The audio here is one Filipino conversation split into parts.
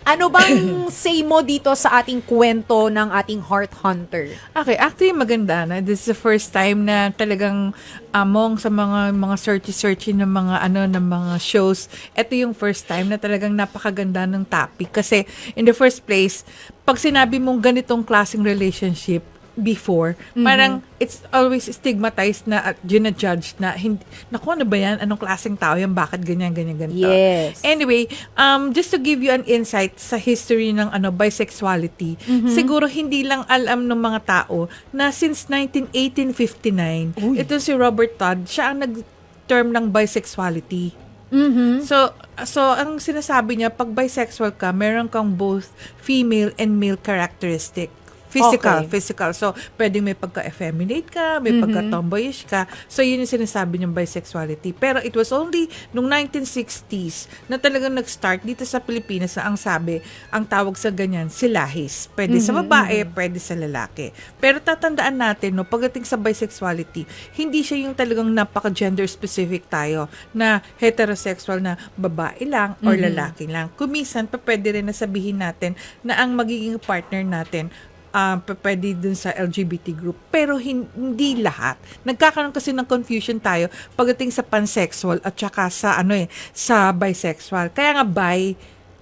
Ano bang say mo dito sa ating kwento ng ating Heart Hunter? Okay, actually maganda na. This is the first time na talagang among sa mga searchy ng mga ng mga shows, ito yung first time na talagang napakaganda ng topic kasi in the first place, pag sinabi mong ganitong klaseng relationship before, parang it's always stigmatized na at ginajudge na hindi, naku, ano ba yan? Anong klaseng tao yan? Bakit ganyan, ganyan, ganito? Yes. Anyway, just to give you an insight sa history ng bisexuality, siguro hindi lang alam ng mga tao na since 1859, ito si Robert Todd, siya ang nag-term ng bisexuality. So ang sinasabi niya, pag bisexual ka, meron kang both female and male characteristic. Physical. So, pwedeng may pagka-effeminate ka, may pagka-tomboyish ka. So, yun yung sinasabi niyang bisexuality. Pero it was only nung 1960s na talagang nag-start dito sa Pilipinas na ang sabi, ang tawag sa ganyan, silahis. Pwede sa babae, pwede sa lalaki. Pero tatandaan natin, no, pagdating sa bisexuality, hindi siya yung talagang napaka-gender specific tayo na heterosexual na babae lang or lalaki lang. Kumisan, pwede rin na sabihin natin na ang magiging partner natin pwede dun sa LGBT group. Pero hindi lahat. Nagkakaroon kasi ng confusion tayo pagdating sa pansexual at saka sa sa bisexual. Kaya nga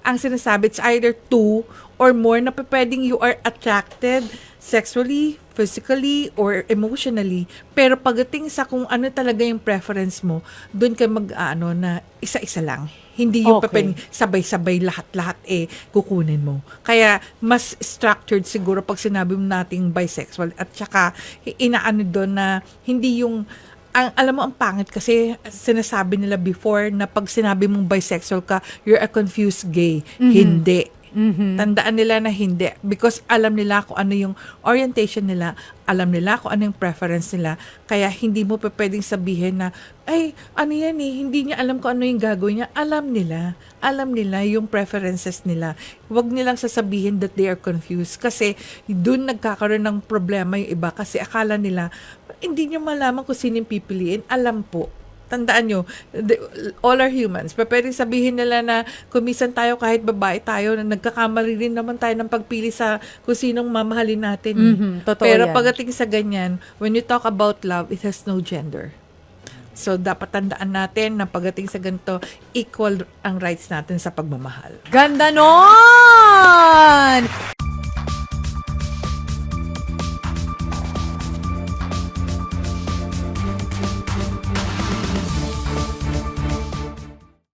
ang sinasabi, it's either two or more na pwedeng you are attracted sexually, physically, or emotionally. Pero pagdating sa kung ano talaga yung preference mo, dun ka na isa-isa lang. Hindi yung pwedeng sabay-sabay lahat-lahat kukunin mo. Kaya mas structured siguro pag sinabi mo nating bisexual at saka inaano doon na hindi yung alam mo ang pangit kasi sinasabi nila before na pag sinabi mong bisexual ka, you're a confused gay. Hindi. Tandaan nila na hindi because alam nila kung ano yung orientation nila, alam nila kung ano yung preference nila, kaya hindi mo pwedeng sabihin na ay, ano yan hindi niya alam kung ano yung gagawin niya. Alam nila yung preferences nila. Huwag nilang sasabihin that they are confused kasi doon nagkakaroon ng problema yung iba kasi akala nila hindi niyo malaman kung sino yung pipiliin. Alam po. Tandaan nyo, all are humans. Pwede sabihin nila na kumisan tayo kahit babae tayo, na nagkakamali rin naman tayo ng pagpili sa kung sinong mamahalin natin. Totoo Pero yan. pagdating sa ganyan, when you talk about love, it has no gender. So, dapat tandaan natin na pagdating sa ganito, equal ang rights natin sa pagmamahal. Ganda nun!